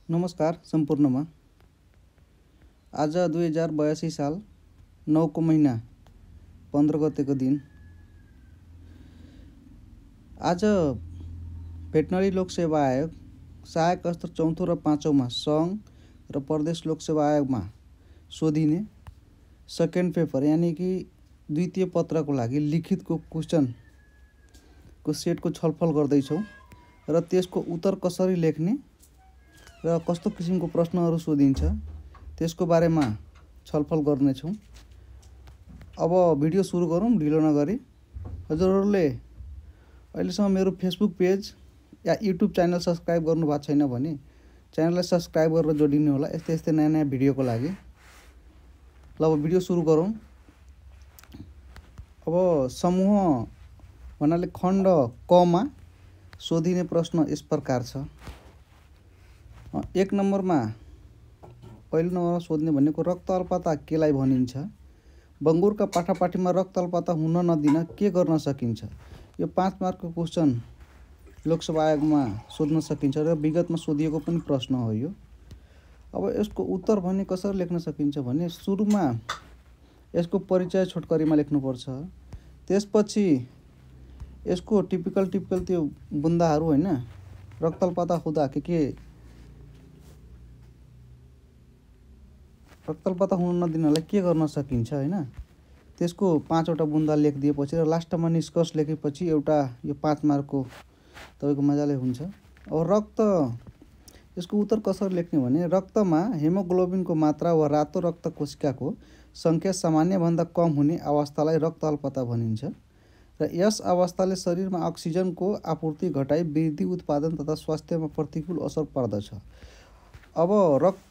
नमस्कार सम्पूर्णमा। आज 2082 साल 9 को महीना 15 गतेको दिन। आज भेटनरी लोकसेवा आयोग सहायक स्तर 4औं र 5औंमा सङ्घ र प्रदेश लोकसेवा आयोगमा सोधिने सेकेन्ड पेपर यानि कि द्वितीय पत्रको लागि लिखितको क्वेसनको सेटको छलफल गर्दैछौँ र त्यसको उत्तर कसरी लेख्ने र कस्तो किसिमको प्रश्नहरू सोधिन्छ त्यसको बारेमा छलफल गर्नेछौँ। अब भिडियो सुरु गरौँ ढिलो नगरी। हजुरहरूले अहिलेसम्म मेरो फेसबुक पेज या युट्युब च्यानल सब्सक्राइब गर्नुभएको छैन भने च्यानललाई सब्सक्राइब गरेर जोडिनु होला यस्तै यस्तै नयाँ नयाँ भिडियोको लागि। ल अब भिडियो सुरु गरौँ। अब समूह भन्नाले खण्ड कमा सोधिने प्रश्न यस प्रकार छ। 1 नम्बरमा पहिलो नम्बरमा सोध्ने भनेको रक्त अल्पता केलाई भनिन्छ? बङ्गुरका पाठापाठीमा रक्त अल्पता हुन नदिन के गर्न सकिन्छ? यो 5 मार्कको क्वेसन लोकसेवा आयोगमा सोध्न सकिन्छ र विगतमा सोधिएको पनि प्रश्न हो यो। अब यसको उत्तर भने कसरी लेख्न सकिन्छ भने सुरुमा यसको परिचय छोटकरीमा लेख्नुपर्छ। त्यसपछि यसको टिपिकल त्यो बुन्दाहरू होइन, रक्त अल्पता हुँदा के रक्त अल्पता हुन नदिनलाई के गर्न सकिन्छ होइन, त्यसको 5वटा बुन्दा लेखिदिएपछि र लास्टमा निष्कर्ष लेखेपछि एउटा यो 5 मार्कको तपाईँको मजाले हुन्छ। अब यसको उत्तर कसरी लेख्ने भने रक्तमा हेमोग्लोबिनको मात्रा वा रातो रक्त कोशिकाको सङ्ख्या सामान्यभन्दा कम हुने अवस्थालाई रक्त अल्पता भनिन्छ र यस अवस्थाले शरीरमा अक्सिजनको आपूर्ति घटाई वृद्धि, उत्पादन तथा स्वास्थ्यमा प्रतिकूल असर पर्दछ। अब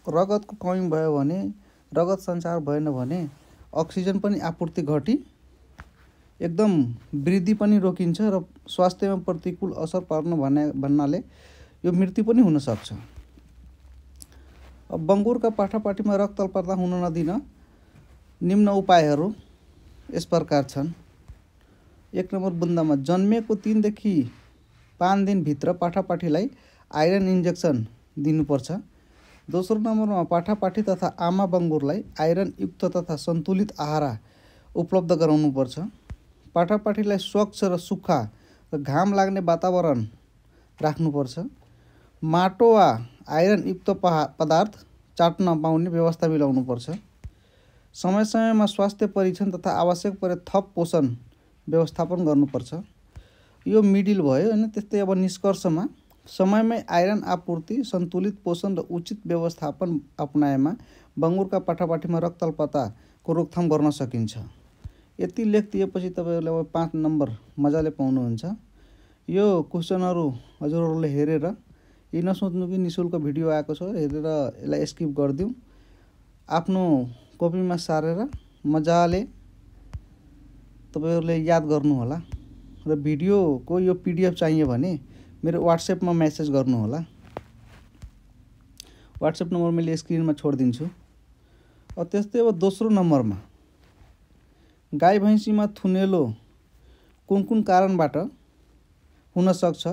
रगतको कमी भयो भने, रगत सञ्चार भएन भने अक्सिजन पनि आपूर्ति घटी एकदम वृद्धि पनि रोकिन्छ र स्वास्थ्यमा प्रतिकूल असर पर्न भन्नाले यो मृत्यु पनि हुन सक्छ। अब बङ्गुरका पाठापाठीमा रक्त अल्पता हुन नदिन निम्न उपायहरू यस प्रकार छन्। 1 नम्बर बुन्दामा जन्मेको 3 देखि 5 दिनभित्र पाठापाठीलाई आइरन इन्जेक्सन दिनुपर्छ। दोस्रो नम्बरमा पाठापाठी तथा आमा बङ्गुरलाई आइरन युक्त तथा सन्तुलित आहार उपलब्ध गराउनुपर्छ। पाठापाठीलाई स्वच्छ र सुक्खा र घाम लाग्ने वातावरण राख्नुपर्छ। माटो वा आइरन युक्त पदार्थ चाट्न पाउने व्यवस्था मिलाउनुपर्छ। समय समयमा स्वास्थ्य परीक्षण तथा आवश्यक परे थप पोषण व्यवस्थापन गर्नुपर्छ। यो मिडिल भयो होइन। त्यस्तै अब निष्कर्षमा समयमै आइरन आपूर्ति, सन्तुलित पोषण र उचित व्यवस्थापन अपनाएमा बङ्गुरका पाठापाठीमा रक्त अल्पताको रोकथाम गर्न सकिन्छ। यति लेखिदिएपछि तपाईँहरूले अब 5 नम्बर मजाले पाउनुहुन्छ। यो क्वेसनहरू हजुरहरूले हेरेर यी नसोच्नु कि निःशुल्क भिडियो आएको छ हेरेर यसलाई स्किप गरिदिउँ। आफ्नो कपीमा सारेर मजाले तपाईँहरूले याद गर्नुहोला र भिडियोको यो PDF चाहियो भने मेरो व्हाट्सएपमा मेसेज गर्नुहोला। व्हाट्सएप नम्बर मैले स्क्रिनमा छोडिदिन्छु। त्यस्तै अब दोस्रो नम्बरमा गाई भैँसीमा थुनेलो कुन कारणबाट हुन सक्छ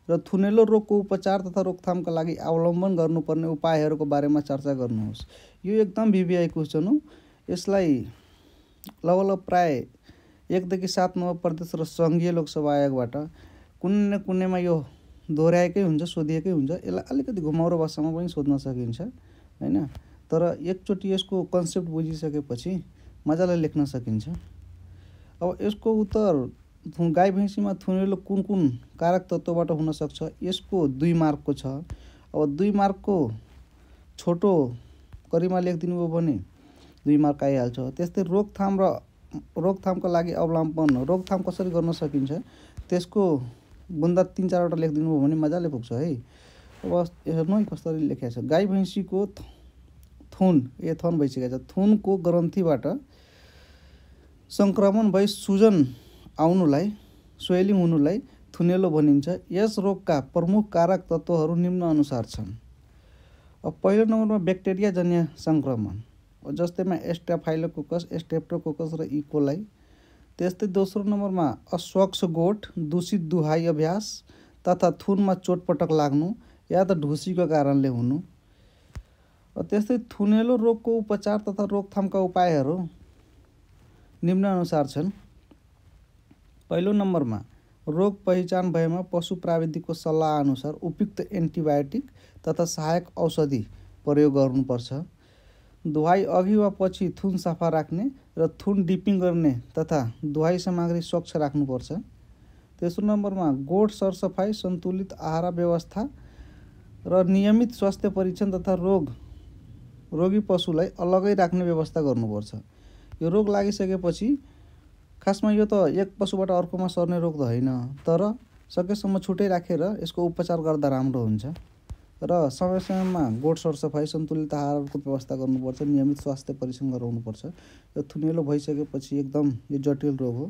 र थुनेलो रोगको उपचार तथा रोकथामका लागि अवलम्बन गर्नुपर्ने उपायहरूको बारेमा चर्चा गर्नुहोस्। यो एकदम VVI क्वेसन हो। यसलाई लगभग प्राय 1 देखि 7 नम्बर प्रदेश र सङ्घीय लोकसेवा आयोगबाट कुनै न कुनैमा यो दोहोऱ्याएकै हुन्छ, सोधिएकै हुन्छ। यसलाई अलिकति घुमाउरो भाषामा पनि सोध्न सकिन्छ होइन, तर एकचोटि यसको कन्सेप्ट बुझिसकेपछि मजाले लेख्न सकिन्छ। अब यसको उत्तर गाई भैँसीमा थुनेलो कुन कारक तत्त्वबाट हुन सक्छ यसको 2 मार्कको छ। अब 2 मार्कको छोटो करीमा लेखिदिनु भयो भने 2 मार्क आइहाल्छ। त्यस्तै रोकथामका लागि अवलम्बन, रोकथाम कसरी गर्न सकिन्छ त्यसको बुन्दा 3-4वटा लेखिदिनु भयो भने मजाले पुग्छ है। अब हेर्नु है कसरी लेखेको छ। गाई भैँसीको थन भइसकेको छ। थुनको ग्रन्थीबाट सङ्क्रमण भई सुजन आउनुलाई, स्वेलिङ हुनुलाई थुनेलो भनिन्छ। यस रोगका प्रमुख कारक तत्त्वहरू निम्न अनुसार छन्। अब पहिलो नम्बरमा ब्याक्टेरियाजन्य सङ्क्रमण जस्तैमा स्टेफाइलोकोकस, स्ट्रेप्टोकोकस र इकोलाई। त्यस्तै दोस्रो नम्बरमा अस्वच्छ गोठ, दूषित दुहाई अभ्यास तथा थुनमा चोटपटक लाग्नु या त ढुसीको कारणले हुनु। त्यस्तै थुनेलो रोगको उपचार तथा रोकथामका उपायहरू निम्नानुसार छन्। पहिलो नम्बरमा रोग पहिचान भएमा पशु प्राविधिकको सल्लाह अनुसार उपयुक्त एन्टिबायोटिक तथा सहायक औषधि प्रयोग गर्नुपर्छ। धुवाई अघि वा पछि थुन सफा राख्ने र थुन डिपिङ गर्ने तथा धुवाई सामग्री स्वच्छ राख्नुपर्छ। तेस्रो नम्बरमा गोठ सरसफाइ, सन्तुलित आहार व्यवस्था र नियमित स्वास्थ्य परीक्षण तथा रोगी पशुलाई अलगै राख्ने व्यवस्था गर्नुपर्छ। यो रोग लागिसकेपछि खासमा यो त एक पशुबाट अर्कोमा सर्ने रोग त होइन, तर सकेसम्म छुट्टै राखेर यसको उपचार गर्दा राम्रो हुन्छ र समय समयमा गोठ सरसफाइ, सन्तुलित आहारको व्यवस्था गर्नुपर्छ, नियमित स्वास्थ्य परीक्षण गराउनुपर्छ। यो थुनेलो भइसकेपछि एकदम यो जटिल रोग हो।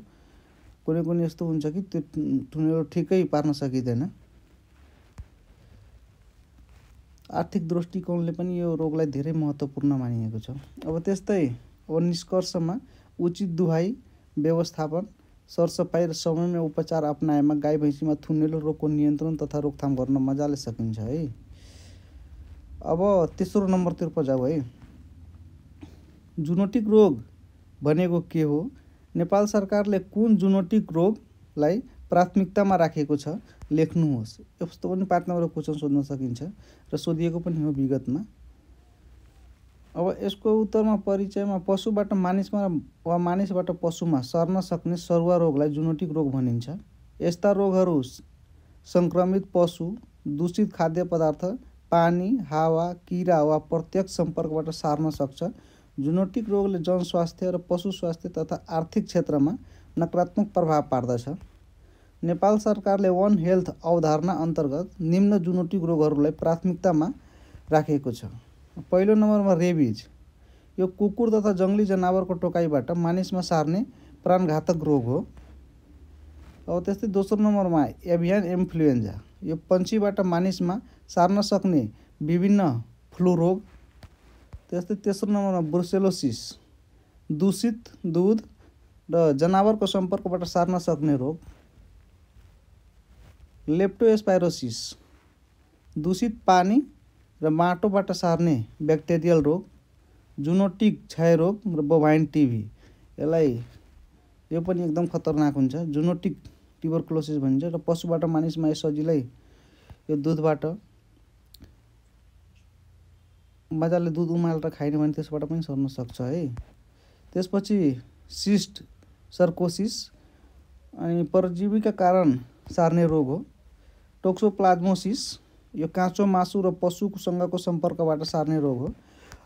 कुनै यस्तो हुन्छ कि त्यो थुनेलो ठिकै पार्न सकिँदैन। आर्थिक दृष्टिकोणले पनि यो रोगलाई धेरै महत्त्वपूर्ण मानिएको छ। अब त्यस्तै निष्कर्षमा उचित दुहाइ, व्यवस्थापन, सरसफाइ र समयमा उपचार अपनाएमा गाई भैँसीमा थुनेलो रोगको नियन्त्रण तथा रोकथाम गर्न मजाले सकिन्छ है। अब तेस्रो नम्बरतिर जाऊ है। जुनोटिक रोग भनेको के हो? नेपाल सरकारले कुन जुनोटिक रोगलाई प्राथमिकतामा राखेको छ लेख्नुहोस्। यस्तो पनि 5 नम्बरको क्वेसन सोध्न सकिन्छ र सोधिएको पनि हो विगतमा। अब यसको उत्तरमा परिचयमा पशुबाट मानिसमा वा मानिसबाट पशुमा सर्न सक्ने सरुवा रोगलाई जुनोटिक रोग भनिन्छ। यस्ता रोगहरू सङ्क्रमित पशु, दूषित खाद्य पदार्थ, पानी, हावा, किरा वा प्रत्यक्ष सम्पर्कबाट सार्न सक्छ। जुनोटिक रोगले जनस्वास्थ्य र पशु स्वास्थ्य तथा आर्थिक क्षेत्रमा नकारात्मक प्रभाव पार्दछ। नेपाल सरकारले वन हेल्थ अवधारणा अन्तर्गत निम्न जुनोटिक रोगहरूलाई प्राथमिकतामा राखेको छ। पहिलो नम्बरमा रेबिज। यो कुकुर तथा जङ्गली जनावरको टोकाइबाट मानिसमा सार्ने प्राणघातक रोग हो। अब त्यस्तै दोस्रो नम्बरमा एभियन इन्फ्लुएन्जा। यो पन्छीबाट मानिसमा सार्न सक्ने विभिन्न फ्लू रोग। त्यस्तै तेस्रो नम्बरमा ब्रुसेलोसिस। दूषित दुध र जनावरको सम्पर्कबाट सार्न सक्ने रोग। लेप्टोस्पाइरोसिस। दूषित पानी र माटोबाट सार्ने ब्याक्टेरियल रोग। जुनोटिक क्षयरोग र बोभाइन टिभी। यो पनि एकदम खतरनाक हुन्छ। जुनोटिक ट्युबरकुलोसिस भनिन्छ र पशुबाट मानिसमा यो सजिलै यो दुधबाट मजाले दुध उमालेर खाइने भने त्यसबाट पनि सर्न सक्छ है। त्यसपछि सिस्ट सर्कोसिस अनि परजीवीका कारण सार्ने रोग हो। टोक्सोप्लाज्मोसिस। यो काँचो मासु र पशुसँगको सम्पर्कबाट सार्ने रोग हो।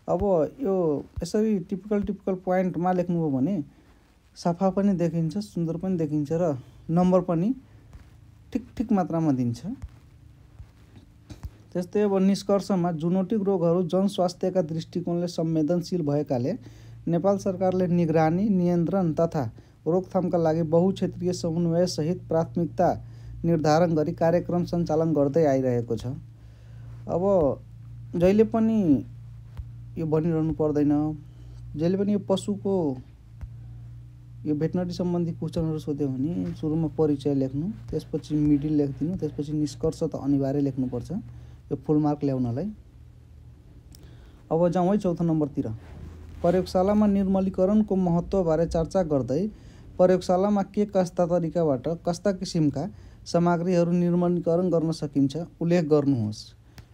अब यो यसरी टिपिकल पोइन्टमा लेख्नुभयो भने सफा पनि देखिन्छ, सुन्दर पनि देखिन्छ र नम्बर पनि ठिक मात्रामा दिन्छ। त्यस्तै अब निष्कर्षमा जुनोटिक रोगहरू जनस्वास्थ्यका दृष्टिकोणले संवेदनशील भएकाले नेपाल सरकारले निगरानी, नियन्त्रण तथा रोकथामका लागि बहुक्षेत्रीय समन्वयसहित प्राथमिकता निर्धारण गरी कार्यक्रम सञ्चालन गर्दै आइरहेको छ। अब जहिले पनि यो भनिरहनु पर्दैन, जहिले पनि यो पशुको यो भेटनरी सम्बन्धी क्वेसनहरू सोध्यो भने सुरुमा परिचय लेख्नु, त्यसपछि मिडिल लेखिदिनु, त्यसपछि निष्कर्ष त अनिवार्य लेख्नुपर्छ यो फुल मार्क ल्याउनलाई। अब जाउँ है चौथो नम्बरतिर। प्रयोगशालामा निर्मलीकरणको महत्त्वबारे चर्चा गर्दै प्रयोगशालामा के कस्ता तरिकाबाट कस्ता किसिमका सामग्रीहरू निर्मलीकरण गर्न सकिन्छ उल्लेख गर्नुहोस्।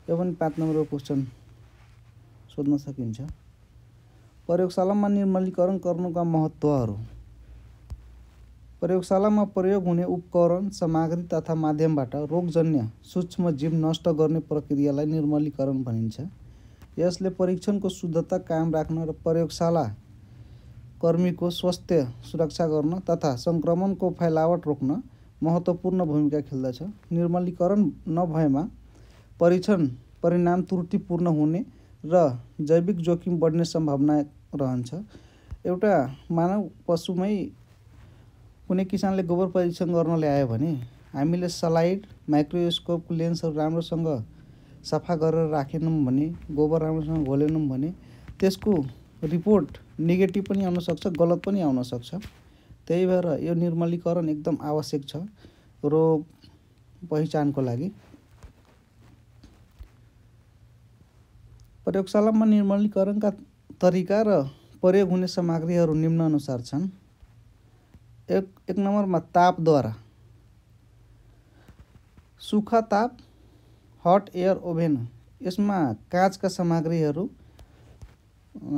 यो पनि 5 नम्बरको क्वेसन सोध्न सकिन्छ। प्रयोगशालामा निर्मलीकरण गर्नुका महत्त्वहरू। प्रयोगशालामा प्रयोग हुने उपकरण, सामग्री तथा माध्यमबाट रोगजन्य सूक्ष्म जीव नष्ट गर्ने प्रक्रियालाई निर्मलीकरण भनिन्छ। यसले परीक्षणको शुद्धता कायम राख्न र प्रयोगशाला कर्मीको स्वास्थ्य सुरक्षा गर्न तथा सङ्क्रमणको फैलावट रोक्न महत्त्वपूर्ण भूमिका खेल्दछ। निर्मलीकरण नभएमा परीक्षण परिणाम त्रुटिपूर्ण हुने र जैविक जोखिम बढ्ने सम्भावना रहन्छ। एउटा मानव पशुमै कुनै किसानले गोबर परीक्षण गर्न ल्यायो भने हामीले सलाइड, माइक्रोस्कोपको लेन्सहरू राम्रोसँग सफा गरेर राखेनौँ भने, गोबर राम्रोसँग घोलेनौँ भने त्यसको रिपोर्ट नेगेटिभ पनि आउन सक्छ, गलत पनि आउन सक्छ। त्यही भएर यो निर्मलीकरण एकदम आवश्यक छ रोग पहिचानको लागि। प्रयोगशालामा निर्मलीकरणका तरिका र प्रयोग हुने सामग्रीहरू निम्न अनुसार छन्। एक नम्बरमा तापद्वारा। सुखा ताप हट एयर ओभेन, यसमा काँचका सामग्रीहरू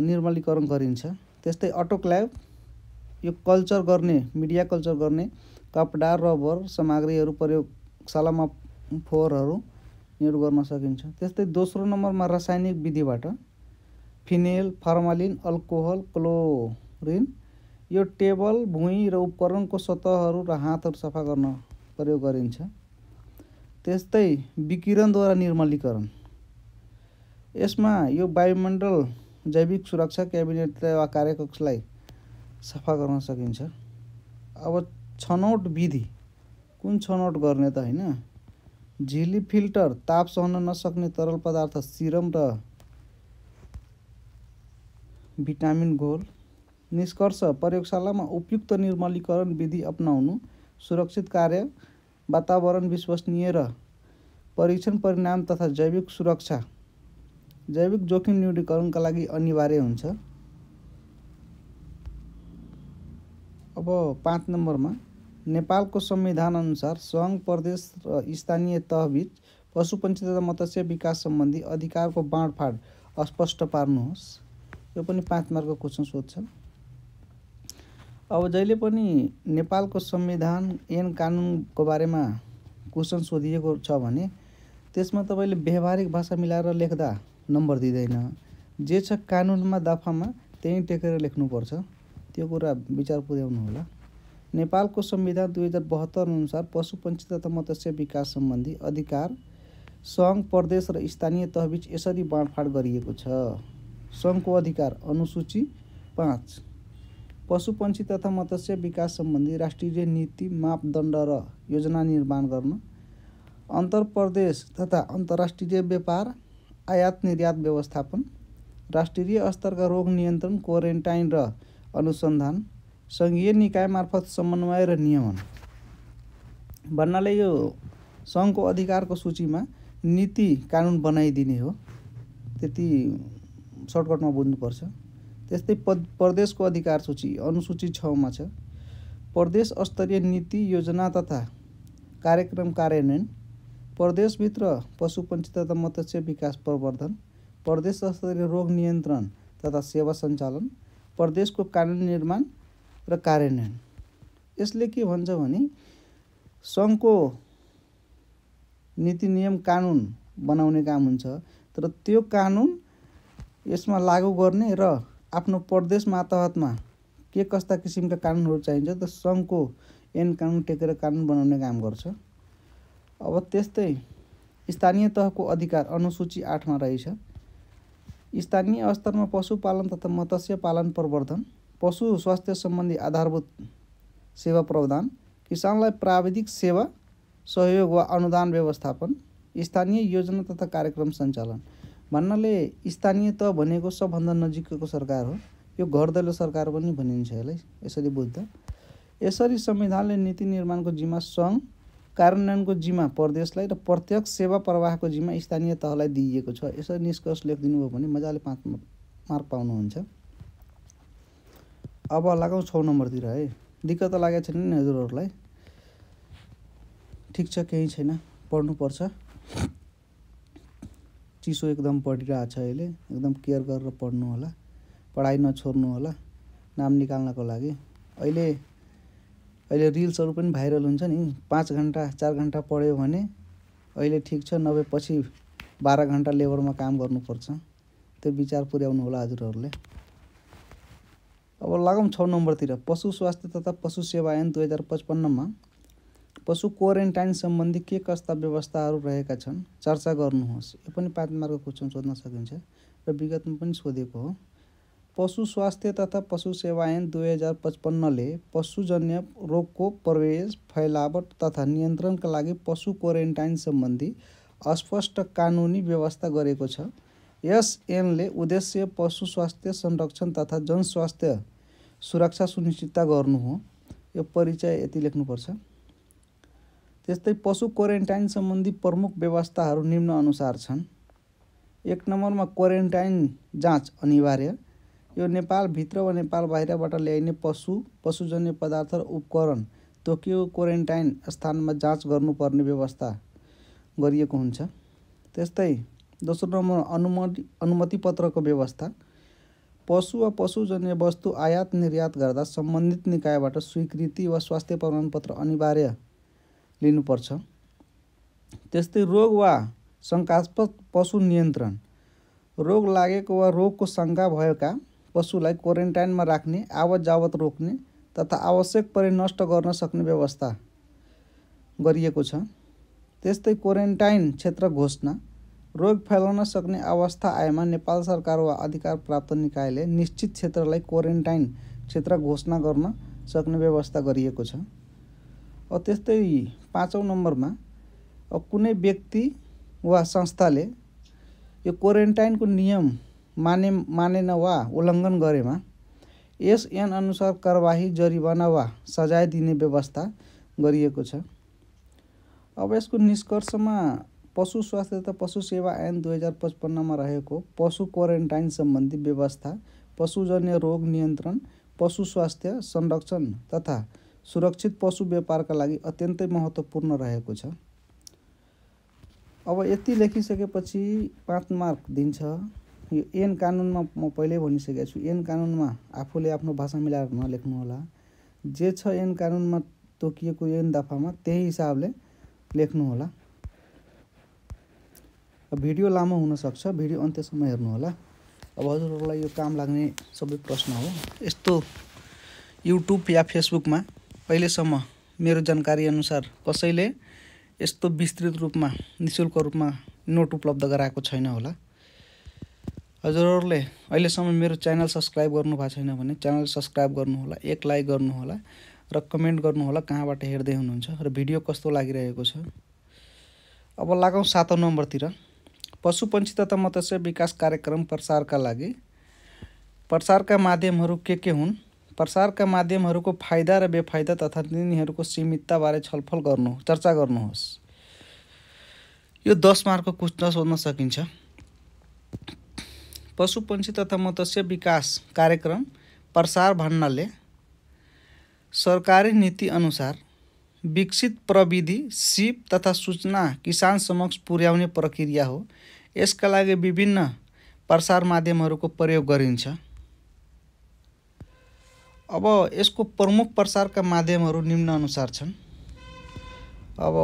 निर्मलीकरण गरिन्छ। त्यस्तै अटोक्लेव, यो कल्चर गर्ने मिडिया कल्चर गर्ने कपडा रबर सामग्रीहरू प्रयोगशालामा फोहोरहरू निर्भर गर्न सकिन्छ। त्यस्तै दोस्रो नम्बरमा रासायनिक विधिबाट फिनेल, फर्मालिन, अल्कोहल, क्लोरिन, यो टेबल, भुइँ र उपकरणको सतहहरू र हातहरू सफा गर्न प्रयोग गरिन्छ। त्यस्तै विकिरणद्वारा निर्मलीकरण, यसमा यो वायुमण्डल, जैविक सुरक्षा क्याबिनेट वा कार्यकक्षलाई सफा गर्न सकिन्छ। अब छनौट विधि, कुन छनौट गर्ने त होइन। झिली फिल्टर, ताप सहन नसक्ने तरल पदार्थ, सिरम र भिटामिन घोल। निष्कर्ष, प्रयोगशालामा उपयुक्त निर्मलीकरण विधि अपनाउनु सुरक्षित कार्य वातावरण, विश्वसनीय र परीक्षण परिणाम तथा जैविक सुरक्षा, जैविक जोखिम न्यूनीकरणका लागि अनिवार्य हुन्छ। अब 5 नम्बरमा नेपालको संविधान अनुसार सङ्घ, प्रदेश र स्थानीय तहबीच पशुपन्छी तथा मत्स्य विकास सम्बन्धी अधिकारको बाँडफाँड स्पष्ट पार्नुहोस्। यो पनि 5 मार्कको क्वेसन सोध्छ। अब जहिले पनि नेपालको संविधान ऐन कानुनको बारेमा क्वेसन सोधिएको छ भने त्यसमा तपाईँले व्यवहारिक भाषा मिलाएर लेख्दा नम्बर दिँदैन। जे छ कानुनमा दफामा त्यही टेकेर लेख्नुपर्छ। त्यो कुरा विचार पुर्याउनु होला। नेपालको संविधान 2072 अनुसार पशुपन्छी तथा मत्स्य विकास सम्बन्धी अधिकार सङ्घ, प्रदेश र स्थानीय तहबीच यसरी बाँडफाँड गरिएको छ। सङ्घको अधिकार, अनुसूची 5, पशुपन्छी तथा मत्स्य विकास सम्बन्धी राष्ट्रिय नीति, मापदण्ड र योजना निर्माण गर्न, अन्तर्प्रदेश तथा अन्तर्राष्ट्रिय व्यापार, आयात निर्यात व्यवस्थापन, राष्ट्रिय स्तरका रोग नियन्त्रण, क्वारेन्टाइन र अनुसन्धान, सङ्घीय निकाय मार्फत समन्वय र नियमन। भन्नाले यो सङ्घको अधिकारको सूचीमा नीति कानुन बनाइदिने हो, त्यति सर्टकटमा बुझ्नुपर्छ। त्यस्तै प्रदेशको अधिकार सूची अनुसूची 6 मा छ। प्रदेश स्तरीय नीति, योजना तथा कार्यक्रम कार्यान्वयन, प्रदेशभित्र पशुपन्छी तथा मत्स्य विकास प्रवर्धन, प्रदेश स्तरीय रोग नियन्त्रण तथा सेवा सञ्चालन, प्रदेशको कानुन निर्माण र कार्यान्वयन। यसले के भन्छ भने सङ्घको नीति नियम कानुन बनाउने काम हुन्छ, तर त्यो कानुन यसमा लागू गर्ने र आफ्नो प्रदेश मातहतमा के कस्ता किसिमका कानुनहरू चाहिन्छ त सङ्घको ऐन कानुन टेकेर कानुन बनाउने काम गर्छ। अब त्यस्तै स्थानीय तहको अधिकार अनुसूची 8 मा रहेछ। स्थानीय स्तरमा पशुपालन तथा मत्स्य पालन प्रवर्धन, पशु स्वास्थ्य सम्बन्धी आधारभूत सेवा प्रदान, किसानलाई प्राविधिक सेवा सहयोग वा अनुदान व्यवस्थापन, स्थानीय योजना तथा कार्यक्रम सञ्चालन। भन्नाले स्थानीय तह भनेको सबभन्दा नजिकको सरकार हो। यो घर दैलो सरकार पनि भनिन्छ यसलाई, यसरी बुझ्दा। यसरी संविधानले नीति निर्माणको जिम्मा सङ्घ, कार्यान्वयनको जिम्मा प्रदेशलाई र प्रत्यक्ष सेवा प्रवाहको जिम्मा स्थानीय तहलाई दिइएको छ। यसरी निष्कर्ष लेखिदिनु भयो भने मजाले 5 मार्क पाउनुहुन्छ। अब लगाउँ 6 नम्बरतिर है। दिक्क त लागेको छैन नि हजुरहरूलाई? ठिक छ, केही छैन, पढ्नुपर्छ। चिसो एकदम पढिरहेको छ अहिले, एकदम केयर गरेर पढ्नु होला, पढाइ नछोड्नु होला नाम निकाल्नको लागि। अहिले रिल्सहरू पनि भाइरल हुन्छ नि, 5 घन्टा 4 घन्टा पढ्यो भने अहिले ठिक छ, नभए पछि 12 घन्टा लेबरमा काम गर्नुपर्छ। त्यो विचार पुर्याउनु होला हजुरहरूले। अब लागौँ 6 नम्बरतिर। पशु स्वास्थ्य तथा पशु सेवा ऐन 2055 मा पशु क्वारेन्टाइन सम्बन्धी के कस्ता व्यवस्थाहरू रहेका छन् चर्चा गर्नुहोस्। यो पनि 5 मार्कको क्वेसन सोध्न सकिन्छ र विगतमा पनि सोधेको हो। पशु स्वास्थ्य तथा पशु सेवा ऐन 2055 ले पशुजन्य रोगको प्रवेश, फैलावट तथा नियन्त्रणका लागि पशु क्वारेन्टाइन सम्बन्धी अस्पष्ट कानुनी व्यवस्था गरेको छ। यस ऐनले उद्देश्य पशु स्वास्थ्य संरक्षण तथा जनस्वास्थ्य सुरक्षा सुनिश्चित गर्नु हो। यो परिचय यति लेख्नुपर्छ। त्यस्तै पशु क्वारेन्टाइन सम्बन्धी प्रमुख व्यवस्थाहरू निम्न अनुसार छन्। 1 नम्बरमा क्वारेन्टाइन जाँच अनिवार्य। यो नेपालभित्र वा नेपाल बाहिरबाट ल्याइने पशुजन्य पदार्थ र उपकरण तोकिएको क्वारेन्टाइन स्थानमा जाँच गर्नुपर्ने व्यवस्था गरिएको हुन्छ। त्यस्तै दोस्रो नम्बर अनुमति पत्रको व्यवस्था। पशु वा पशुजन्य वस्तु आयात निर्यात गर्दा सम्बन्धित निकायबाट स्वीकृति वा स्वास्थ्य प्रमाणपत्र अनिवार्य लिनुपर्छ। त्यस्तै रोग वा शङ्कास्पद पशु नियन्त्रण। रोग लागेको वा रोगको शङ्का भएका पशुलाई क्वारेन्टाइनमा राख्ने, आवत जावत रोक्ने तथा आवश्यक परे नष्ट गर्न सक्ने व्यवस्था गरिएको छ। त्यस्तै क्वारेन्टाइन क्षेत्र घोषणा। रोग फैलाउन सक्ने अवस्था आएमा नेपाल सरकार वा अधिकार प्राप्त निकायले निश्चित क्षेत्रलाई क्वारेन्टाइन क्षेत्र घोषणा गर्न सक्ने व्यवस्था गरिएको छ। त्यस्तै 5औं नम्बरमा कुनै व्यक्ति वा संस्थाले यो क्वारेन्टाइनको नियम मानेन वा उल्लङ्घन गरेमा एसएन अनुसार कारबाही, जरिवाना वा सजाय दिने व्यवस्था गरिएको छ। अब यसको निष्कर्षमा पशु स्वास्थ्य तथा पशु सेवा ऐन 2055 रहेको पशु क्वारेन्टाइन सम्बन्धी व्यवस्था, पशुजन्य रोग नियन्त्रण, पशु स्वास्थ्य संरक्षण तथा सुरक्षित पशु व्यापारका लागि अत्यन्तै महत्त्वपूर्ण रहेको छ। अब यति लेखिसकेपछि 5 मार्क दिन्छ। यो ऐन कानुनमा म पहिल्यै भनिसकेको छु, ऐन कानुनमा आफूले आफ्नो भाषा मिलाएर नलेख्नुहोला। जे छ ऐन कानुनमा तोकिएको ऐन दफामा त्यही हिसाबले लेख्नुहोला। भिडियो लामो हुनसक्छ, भिडियो अन्त्यसम्म हेर्नुहोला। अब हजुरहरूलाई यो काम लाग्ने सबै प्रश्न हो। यस्तो युट्युब या फेसबुकमा अहिलेसम्म मेरो जानकारी अनुसार कसैले यस्तो विस्तृत रूपमा निःशुल्क रूपमा नोट उपलब्ध गराएको छैन होला। हजुरहरूले अहिलेसम्म मेरो च्यानल सब्सक्राइब गर्नुभएको छैन भने च्यानल सब्सक्राइब गर्नुहोला, एक लाइक गर्नुहोला र कमेन्ट गर्नुहोला कहाँबाट हेर्दै हुनुहुन्छ र भिडियो कस्तो लागिरहेको छ। अब लागौँ 7औं नम्बरतिर। पशुपक्षी तथा मत्स्य विकास कार्यक्रम प्रसारका लागि प्रसारका माध्यमहरू के हुन्? प्रसारका माध्यमहरूको फाइदा र बेफाइदा तथा तिनीहरूको सीमितताबारे चर्चा गर्नुहोस्। यो 10 मार्कको क्वेशन सोध्न सकिन्छ। पशुपक्षी तथा मत्स्य विकास कार्यक्रम प्रसार भन्नाले सरकारी नीति अनुसार विकसित प्रविधि, सिप तथा सूचना किसान समक्ष पुर्याउने प्रक्रिया हो। यसका लागि विभिन्न प्रसार माध्यमहरूको प्रयोग गरिन्छ। अब यसको प्रमुख प्रसारका माध्यमहरू निम्न अनुसार छन्। अब